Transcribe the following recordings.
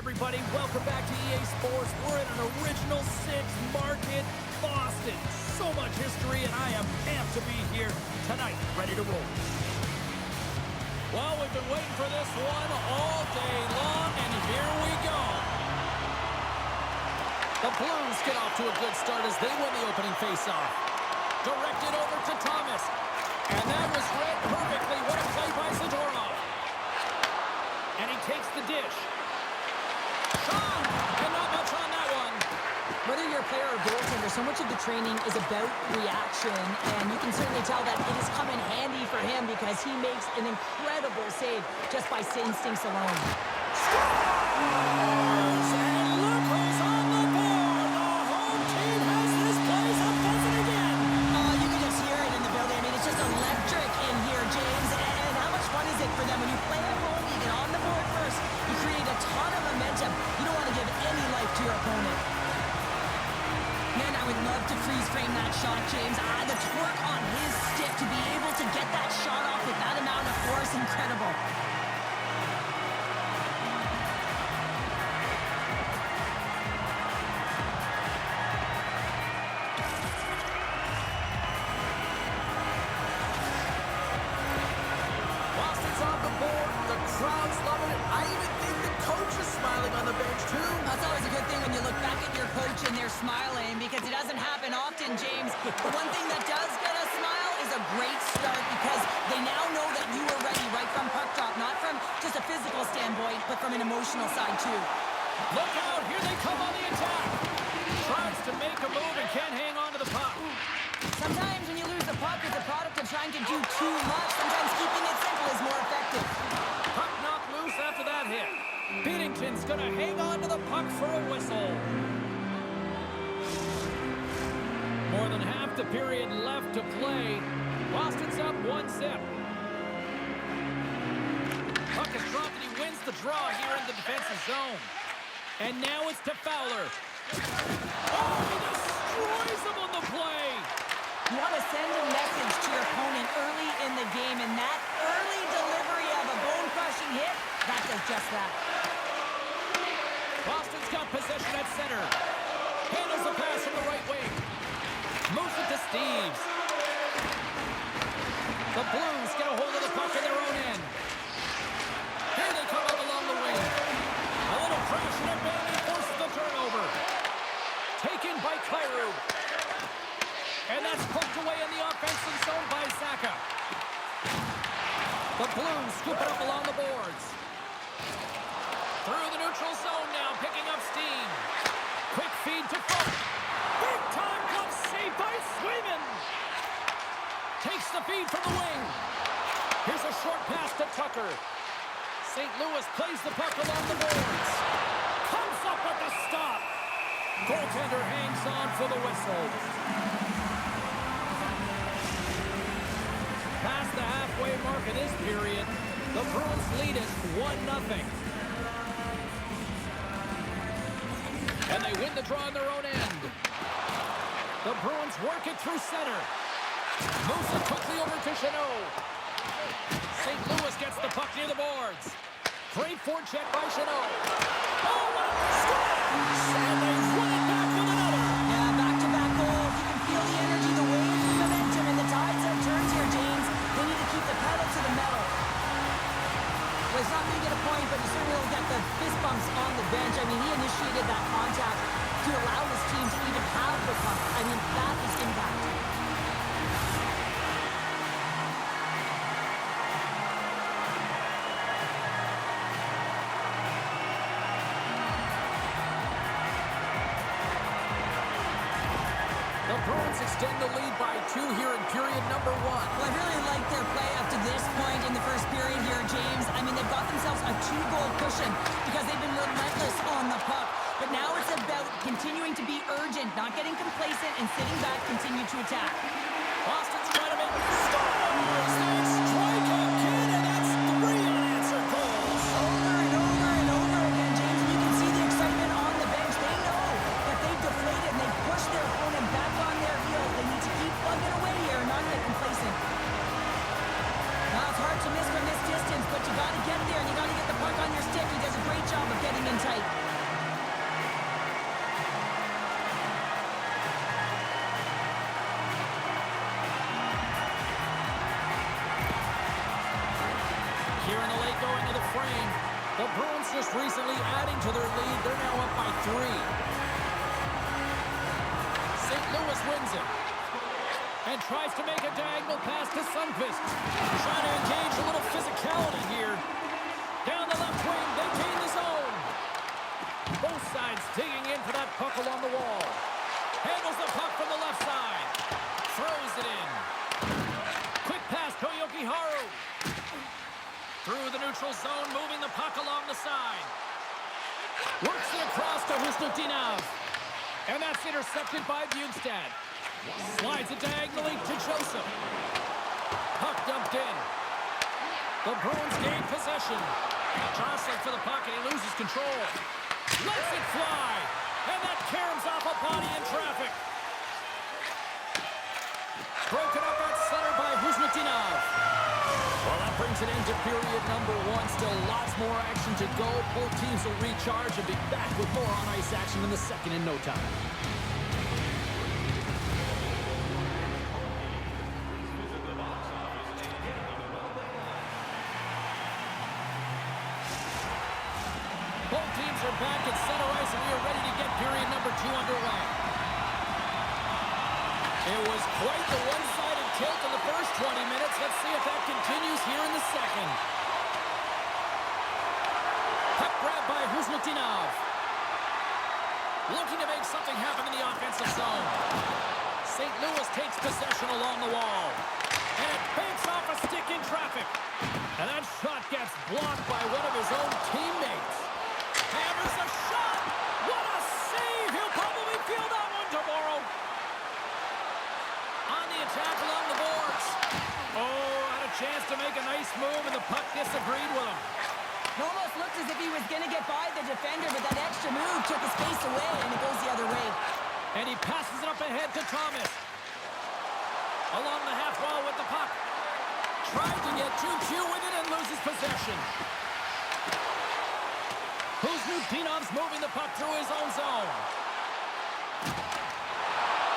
everybody. Welcome back to EA Sports. We're in an original 6 market, Boston. So much history, and I am amped to be here tonight, ready to roll. Well, we've been waiting for this one all day long, and here we go. The Blues get off to a good start as they win the opening faceoff. Directed over to Thomas. And that was read perfectly. What a play by Zadorov. And he takes the dish. Shot! And not much on that one. Whether you're a player or goaltender, so much of the training is about reaction, and you can certainly tell that it has come in handy for him because he makes an incredible save just by instincts alone. Scores! And look who's on the board! The home team has this place up buzzing again. You can just hear it in the building. I mean, it's just electric in here, James. And how much fun is it for them when you play at home, you get on the board first, you create a ton of momentum. You don't want to give any life to your opponent. Man, I would love to freeze frame that shot, James. The torque on his stick to be able to get that shot off with that amount of force, incredible. Boston's on the board. The crowd's loving it. I even think the coach is smiling on the bench, too. That's always a good thing when you look back at your coach and they're smiling, because it doesn't happen often, James. The one thing that does get a smile is a great start, because they now know that you were ready right from puck drop, not from just a physical standpoint, but from an emotional side, too. Look out. Here they come on the attack. Tries to make a move and can't hang on to the puck. Sometimes when you lose the puck, it's a product of trying to do too much. Sometimes keeping it simple is more effective. Puck knocked loose after that hit. Beatington's going to hang on to the puck for a whistle. More than half the period left to play. Boston's up 1-0. Puck is dropped and he wins the draw here in the defensive zone. And now it's to Fowler. Oh, he destroys him on the play. You want to send a message to your opponent early in the game, and that early delivery of a bone-crushing hit, that does just that. Boston's got possession at center. Handles the pass from the right wing. Moves it to Steves. The Blues get a hold of the puck in their own end. Here they come up along the wing. A little crash and a bang forces the turnover. Taken by Kyrou. And that's poked away in the offensive zone by Saka. The Blues scoop it up along the boards. Through the neutral zone now, picking up steam. Quick feed to Folk. Big time glove save by Swayman. Takes the feed from the wing. Here's a short pass to Tucker. St. Louis plays the puck along the boards. Comes up with the stop. Goaltender hangs on for the whistle. Past the halfway mark of this period, the Bruins lead it 1-0. And they win the draw on their own end. The Bruins work it through center. Moves it quickly over to Chanot. St. Louis gets the puck near the boards. Great forecheck by Chanot. Oh, what a score! And they win it back with another. Yeah, back-to-back goals. You can feel the energy, the wave, the momentum, and the tides have turned here, James. They need to keep the pedal to the metal. Well, it's not going to get a point, but he certainly will get the fist bumps on the bench. I mean, he initiated that contact to allow his team to even have the puck. I mean, that is impact. The Bruins extend the lead by 2 here in period number 1. Well, I really like their play up to this point in the first period here, James. I mean, they've got themselves a 2-goal cushion because they've been relentless on the puck. But now it's about continuing to be urgent, not getting complacent, and sitting back, continue to attack. Boston's trying to make scores! They strike again, and that's 3 unanswered goals. Over and over and over again, James, and you can see the excitement on the bench. They know that they've deflated and they've pushed their opponent back on their heels. They need to keep plugging away here and not get complacent. Now, it's hard to miss from this distance, but you got to get there and you got to get the puck on your stick. He does a great job of getting in tight. frame. The Bruins just recently adding to their lead. They're now up by 3. St. Louis wins it. And tries to make a diagonal pass to Sundqvist. Trying to engage a little physicality here. Down the left wing, they gain the zone. Both sides digging in for that puck along the wall. Handles the puck from the left side. Throws it in. Quick pass to Jokiharju. Through the neutral zone, moving the puck along the side. Works it across to Husnutinov. And that's intercepted by Bjugstad. Slides it diagonally to Joseph. Puck dumped in. The Bruins gain possession. Jostling for the puck, and he loses control. Lets it fly. And that caroms off a body in traffic. Broken up at center by Husnutinov. Well, that brings it into period number 1. Still lots more action to go. Both teams will recharge and be back with more on-ice action in the second in no time. Both teams are back at center ice, and we are ready to get period number 2 underway. It was quite the one-sided tilt in the first 20 minutes. Let's see if that continues here in the second. Puck grab by Husnutinov. Looking to make something happen in the offensive zone. St. Louis takes possession along the wall. And it banks off a stick in traffic. And that shot gets blocked by one of his own teammates. Hammers a shot! What a save! He'll probably feel that one tomorrow. On the attack along the boards. Oh, had a chance to make a nice move, and the puck disagreed with him. It almost looked as if he was going to get by the defender, but that extra move took his pace away, and it goes the other way. And he passes it up ahead to Thomas. Along the half wall with the puck. Tried to get too cute with it and loses possession. Husnutinov's moving the puck through his own zone.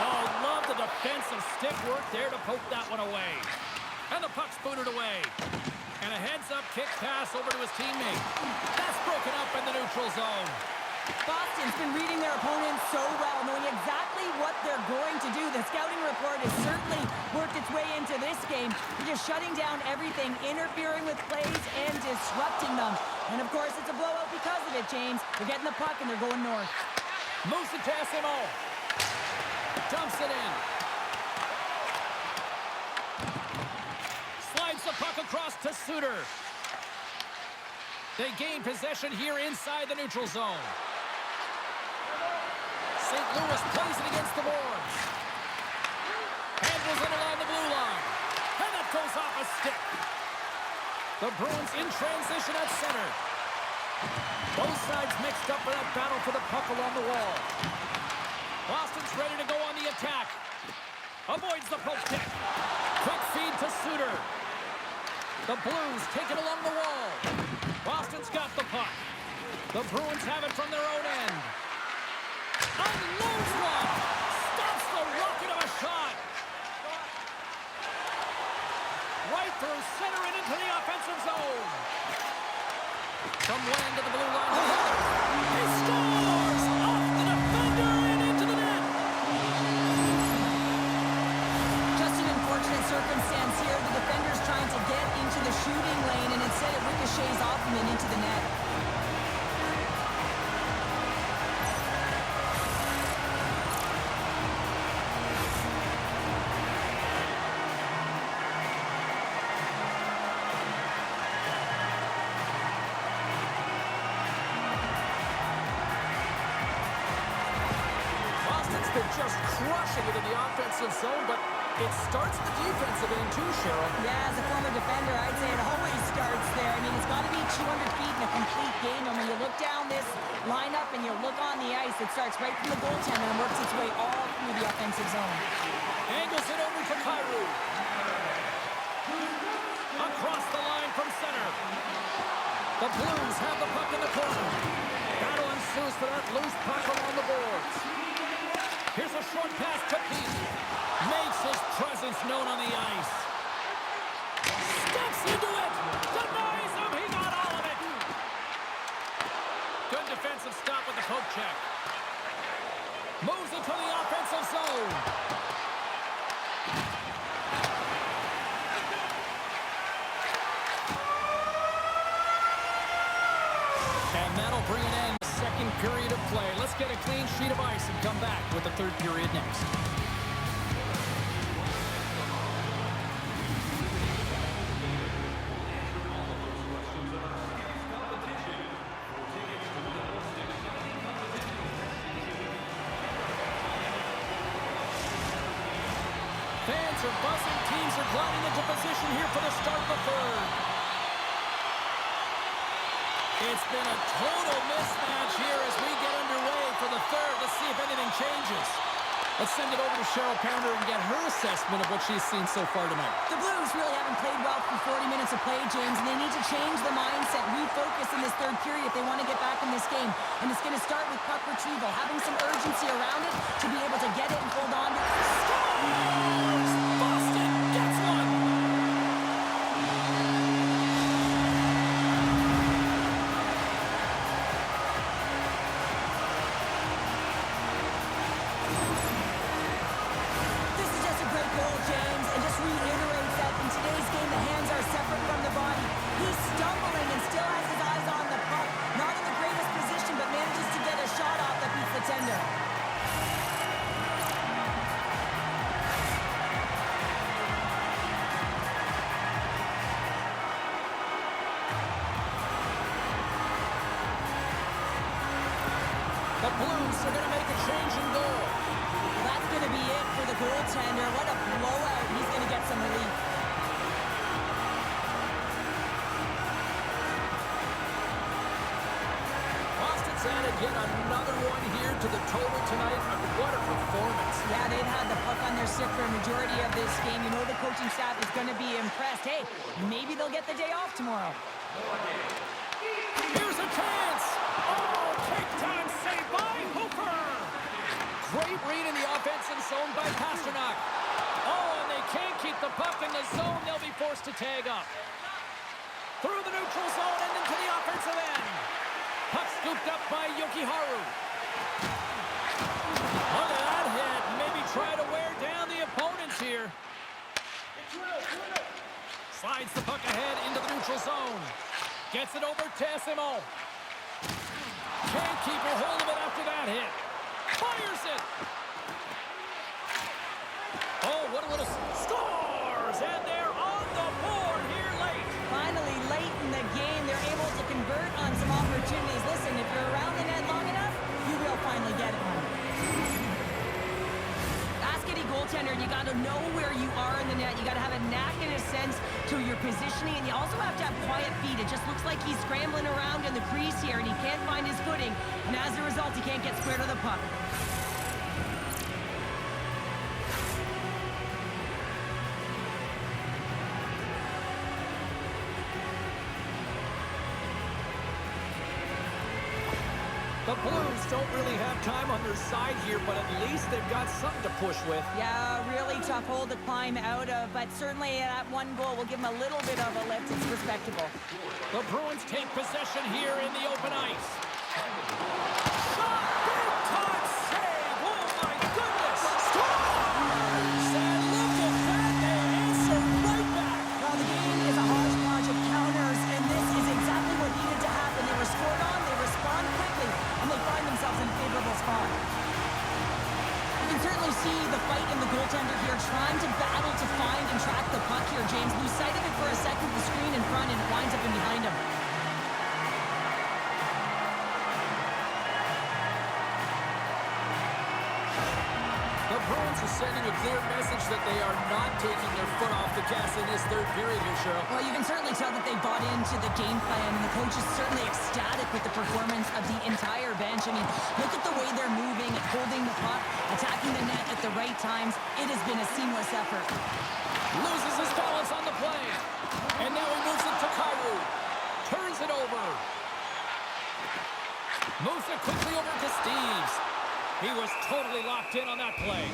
Oh, love the defensive stick work there to poke that one away. And the puck's booted away. And a heads-up kick pass over to his teammate. That's broken up in the neutral zone. Boston's been reading their opponents so well, knowing exactly what they're going to do. The scouting report has certainly worked its way into this game. They're just shutting down everything, interfering with plays, and disrupting them. And, of course, it's a blowout because of it, James. They're getting the puck, and they're going north. Moves it to SMO. Dumps it in. Slides the puck across to Suter. They gain possession here inside the neutral zone. St. Louis plays it against the boards. Handles it along the blue line. And that goes off a stick. The Bruins in transition at center. Both sides mixed up for that battle for the puck along the wall. Boston's ready to go on the attack. Avoids the poke check. Quick feed to Suter. The Blues take it along the wall. Boston's got the puck. The Bruins have it from their own end. Unloads one. Stops the rocket of a shot. Right through center and into the offensive zone. From one end of the blue line. He scores! Off the defender and into the net. Just an unfortunate circumstance here. The defender's trying to get into the shooting lane, and instead it ricochets off him and into the net. They're just crushing it in the offensive zone, but it starts the defensive end too, Cheryl. Yeah, as a former defender, I'd say it always starts there. I mean, it's got to be 200 feet in a complete game. And when you look down this lineup and you look on the ice, it starts right from the goaltender and works its way all through the offensive zone. Angles it over to Kyrou. Across the line from center. The Blues have the puck in the corner. Battle ensues for that loose puck along the boards. Here's a short pass to Pete. Makes his presence known on the ice. Steps into it. Denies him. He got all of it. Good defensive stop with the poke check. Moves it to the offensive zone. And that'll bring an end to the second period of play. Let's get a clean sheet of ice and come back with the third period next. Fans are buzzing. Teams are gliding into position here for the start of the third. It's been a total mismatch here as we get underway for the third. Let's see if anything changes. Let's send it over to Cheryl Pounder and get her assessment of what she's seen so far tonight. The Blues really haven't played well for 40 minutes of play, James, and they need to change the mindset, refocus in this third period if they want to get back in this game. And it's going to start with puck retrieval, having some urgency around it to be able to get it and hold on to it. Scores! Boston gets one! This is just a great goal, James, and just reiterates that in today's game, the hands are separate from the body. He's stumbling and still has his eyes on the puck. Not in the greatest position, but manages to get a shot off that beats the tender. The Blues are going to make a change in goal. That's going to be it for the goaltender. What a blowout. He's going to get some relief. Boston's added yet another one here to the total tonight. What a performance. Yeah, they've had the puck on their stick for a majority of this game. You know the coaching staff is going to be impressed. Hey, maybe they'll get the day off tomorrow. Here's a chance. Oh, big time save by Hooper. Great read in the offensive zone by Pasternak. Oh, and they can't keep the puck in the zone. They'll be forced to tag up. Through the neutral zone and into the offensive end. Puck scooped up by Yokiharu. Look at that hit. Maybe try to wear down the opponents here. Slides the puck ahead into the neutral zone. Gets it over to Esimo. Can't keep a hold of it after that hit. Fires it. Oh, what a little scores! And they're on the board here late. Finally, late in the game, they're able to convert on some opportunities. Listen, if you're around the net long enough, you will finally get it one. Ask any goaltender, you got to know where you are in the net. You got to have a knack and a sense to your positioning, and you also have to have quiet feet. It just looks like he's scrambling around in the crease here, and he can't find his footing, and as a result, he can't get square to the puck. The Blues don't really have time on their side here, but at least they've got something to push with. Yeah, really tough hole to climb out of, but certainly that one goal will give them a little bit of a lift. It's respectable. The Bruins take possession here in the open ice. Shot! Big time save! Oh my goodness! Scores! And look at that! They answer right back! Well, the game is a hodgepodge of counters, and this is exactly what needed to happen. They were scored on, they respond quickly, and they find themselves in a favorable spot. You can certainly see the fight in the goaltender here, trying to battle to find and track the puck here, James. Lose sight of it for a second, the screen in front, and it winds up in behind him. The Bruins are sending a clear message that they are not taking their foot off the gas in this third period here, Cheryl. Well, you can certainly tell that they bought into the game plan, and the coach is certainly ecstatic with the performance of the entire bench. I mean, look at the way they're moving, holding the puck, attacking the net at the right times. It has been a seamless effort. Loses his balance on the play. And now he moves it to Kyrou. Turns it over. Moves it quickly over to Steves. He was totally locked in on that play.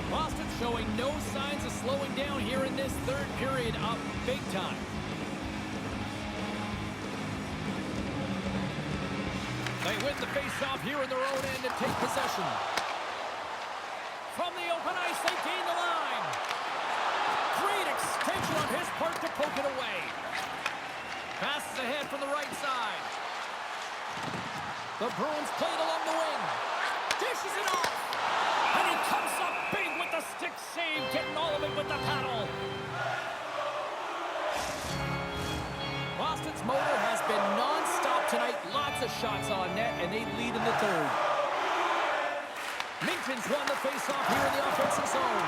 Boston's showing no signs of slowing down here in this third period, up big time. They win the face-off here in their own end and take possession. From the open ice, they gain the line. Great extension on his part to poke it away. Passes ahead from the right side. The Bruins played along the wing. Dishes it off. And he comes up big with the stick save, getting all of it with the paddle. Boston's motor has been non-stop tonight. Lots of shots on net, and they lead in the third. Minton's won the face-off here in the offensive zone.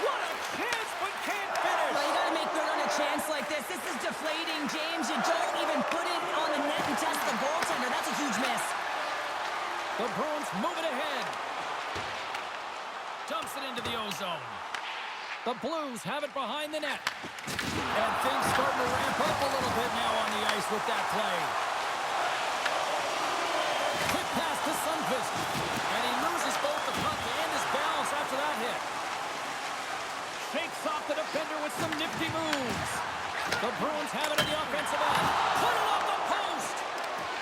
What a chance, but can't finish. Well, you got to make good on a chance like this. This is deflating, James. You don't even put it on the net and test the goaltender. That's a huge miss. The Bruins move it ahead. Dumps it into the O-zone. The Blues have it behind the net. And things starting to ramp up a little bit now on the ice with that play. Quick pass to Sundqvist. And he loses both the puck and his balance after that hit. Shakes off the defender with some nifty moves. The Bruins have it in the offensive end. Put it off the post.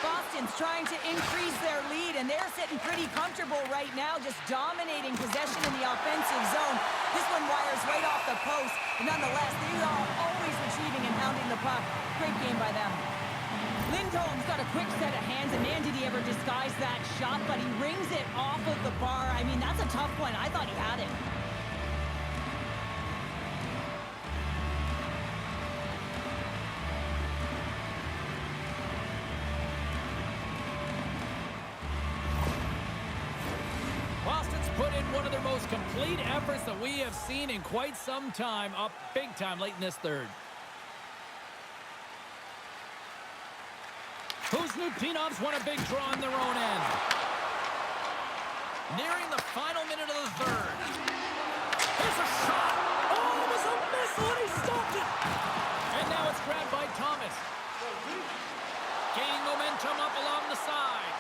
Boston's trying to increase their lead, and they're sitting pretty comfortable right now, just dominating possession in the offensive zone. This one wires right off the post, but nonetheless, they are always retrieving and pounding the puck. Great game by them. Lindholm's got a quick set of hands, and man, did he ever disguise that shot, but he rings it off of the bar. I mean, that's a tough one. I thought he had it. Boston's put in one of their most complete efforts that we have seen in quite some time, up big time late in this third. Kuznikov's won a big draw in their own end. Nearing the final minute of the third. Here's a shot. Oh, it was a missile, and he stopped it. And now it's grabbed by Thomas. Gaining momentum up along the side.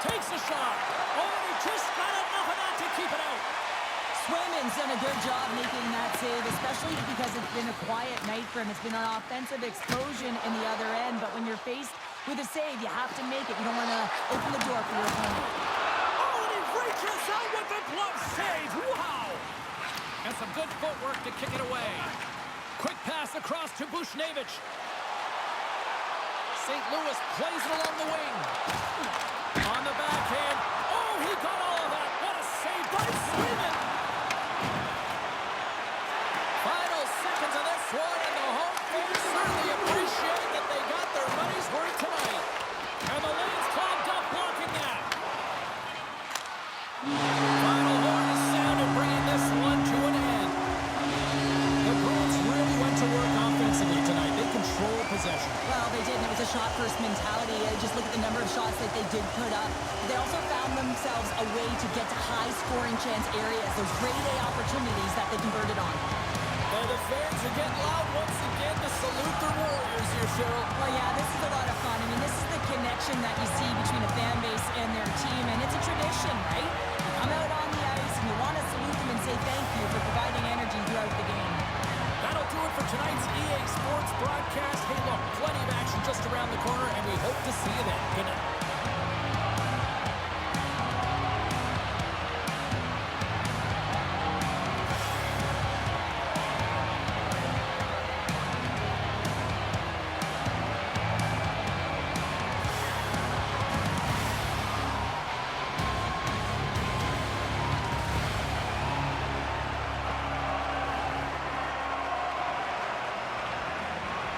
Takes a shot. Oh, he just got enough of that to keep it out. Swayman's done a good job making that save, especially because it's been a quiet night for him. It's been an offensive explosion in the other end, but when you're faced with a save, you have to make it. You don't want to open the door for your opponent. Oh, and he reaches out with the glove save. Wow! And some good footwork to kick it away. Quick pass across to Bushnevich. St. Louis plays it along the wing. On the backhand. Oh, he got all of that. What a save by Swayman. Final seconds of this one, and the home fans certainly appreciate that they got their money's worth tonight. And the lane's clogged up blocking that. Final horn is sounded, bringing this one to an end. The Bruins really went to work offensively tonight. They controlled possession. Well, they did, and it was a shot-first mentality. Just look at the number of shots that they did put up. They also found themselves a way to get to high-scoring chance areas, those grade A opportunities that they converted on. Well, the fans are getting loud once again to salute the Warriors here, Cheryl. Well, yeah, this is a lot of fun. I mean, this is the connection that you see between a fan base and their team, and it's a tradition, right? You come out on the ice, and you want to salute them and say thank you for providing energy throughout the game. That'll do it for tonight's EA Sports broadcast. Hey, look, plenty of action just around the corner, and we hope to see you then. Good night.